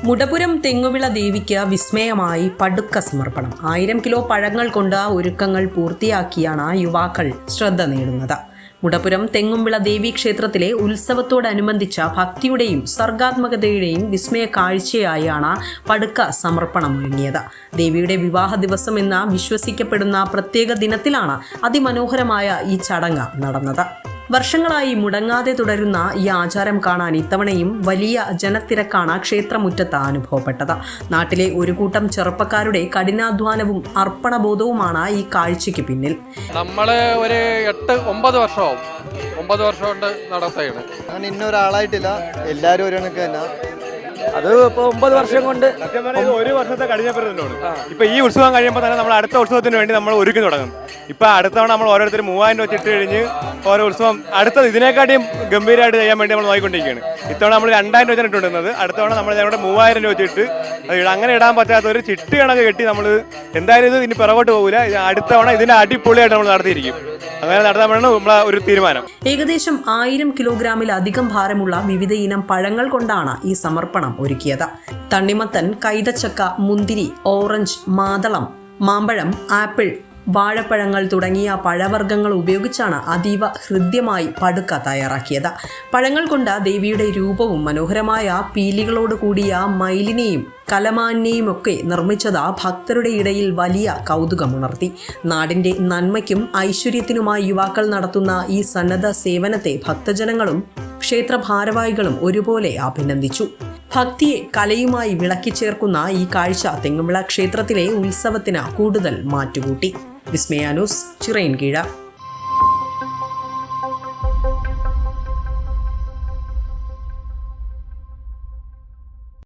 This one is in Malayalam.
മുടപുരം തെങ്ങുവിള ദേവിക്ക് വിസ്മയമായി പടുക്ക സമർപ്പണം. 1000 കിലോ പഴങ്ങൾ കൊണ്ട് ഒരുക്കങ്ങൾ പൂർത്തിയാക്കിയാണ് യുവാക്കൾ ശ്രദ്ധ നേടുന്നത്. മുടപുരം തെങ്ങുംവിള ദേവി ക്ഷേത്രത്തിലെ ഉത്സവത്തോടനുബന്ധിച്ച ഭക്തിയുടെയും സർഗാത്മകതയുടെയും വിസ്മയ കാഴ്ചയായാണ് പടുക്ക സമർപ്പണം ഒരുങ്ങിയത്. ദേവിയുടെ വിവാഹ ദിവസം എന്ന് വിശ്വസിക്കപ്പെടുന്ന പ്രത്യേക ദിനത്തിലാണ് അതിമനോഹരമായ ഈ ചടങ്ങ് നടന്നത്. വർഷങ്ങളായി മുടങ്ങാതെ തുടരുന്ന ഈ ആചാരം കാണാൻ ഇത്തവണയും വലിയ ജനത്തിരക്കാണ് ക്ഷേത്രമുറ്റത്ത് അനുഭവപ്പെട്ടത്. നാട്ടിലെ ഒരു കൂട്ടം ചെറുപ്പക്കാരുടെ കഠിനാധ്വാനവും അർപ്പണബോധവുമാണ് ഈ കാഴ്ചയ്ക്ക് പിന്നിൽ. നമ്മള് ഒരു 8-9 വർഷമാവും. 9 വർഷം കൊണ്ട് നടത്തുകയാണ്. അങ്ങനെ ഇന്നൊരാളായിട്ടില്ല, എല്ലാവരും ഒരു കണക്ക് തന്നെ. അത് ഇപ്പോൾ 9 വർഷം കൊണ്ട് ഒരു വർഷത്തെ കഴിഞ്ഞപ്പോഴാണ്. ഇപ്പൊ ഈ ഉത്സവം കഴിയുമ്പോൾ തന്നെ നമ്മൾ അടുത്ത ഉത്സവത്തിന് വേണ്ടി നമ്മൾ ഒരുക്കി തുടങ്ങും. ഇപ്പൊ അടുത്ത തവണ നമ്മൾ ഓരോരുത്തർ 3000 രൂപ ചിട്ട് കഴിഞ്ഞ് ഓരോ ഉത്സവം അടുത്തത് ഇതിനെക്കാട്ടിയും ഗംഭീരമായിട്ട് ചെയ്യാൻ വേണ്ടി നമ്മൾ നോക്കിക്കൊണ്ടിരിക്കുകയാണ്. ഇത്തവണ നമ്മൾ 2000 രൂപ ഇട്ടുകൊണ്ടിരുന്നത്, അടുത്ത തവണ നമ്മൾ ഞങ്ങളുടെ 3000 രൂപ ചിട്ട് അങ്ങനെ ഇടാൻ പറ്റാത്ത ഒരു ചിട്ട് കണക്ക് കെട്ടി നമ്മൾ എന്തായാലും ഇത് ഇനി പിറകോട്ട് പോകില്ല. അടുത്ത തവണ ഇതിന്റെ അടിപൊളിയായിട്ട് നമ്മൾ നടത്തിയിരിക്കും. അങ്ങനെ നടത്താനാണ് നമ്മളെ ഒരു തീരുമാനം. ഏകദേശം 1000 കിലോഗ്രാമിലധികം ഭാരമുള്ള വിവിധ ഇനം പഴങ്ങൾ കൊണ്ടാണ് ഈ സമർപ്പണം ഒരുക്കിയത്. തണ്ണിമത്തൻ, കൈതച്ചക്ക, മുന്തിരി, ഓറഞ്ച്, മാതളം, മാമ്പഴം, ആപ്പിൾ, വാഴപ്പഴങ്ങൾ തുടങ്ങിയ പഴവർഗ്ഗങ്ങൾ ഉപയോഗിച്ചാണ് അതീവ ഹൃദ്യമായി പടുക്ക തയ്യാറാക്കിയത്. പഴങ്ങൾ കൊണ്ട് ദേവിയുടെ രൂപവും മനോഹരമായ പീലികളോട് കൂടിയ മയിലിനെയും കലമാനെയും ഒക്കെ നിർമ്മിച്ചത് ഭക്തരുടെ ഇടയിൽ വലിയ കൗതുകമുണർത്തി. നാടിന്റെ നന്മയ്ക്കും ഐശ്വര്യത്തിനുമായി യുവാക്കൾ നടത്തുന്ന ഈ സന്നദ്ധ സേവനത്തെ ഭക്തജനങ്ങളും ക്ഷേത്ര ഭാരവാഹികളും ഒരുപോലെ അഭിനന്ദിച്ചു. ഭക്തിയെ കലയുമായി വിളക്കിച്ചേർക്കുന്ന ഈ കാഴ്ച തെങ്ങുംവിള ക്ഷേത്രത്തിലെ ഉത്സവത്തിന് കൂടുതൽ മാറ്റുകൂട്ടി. വിസ്മയ ന്യൂസ്, ചിറയൻകീഴ്.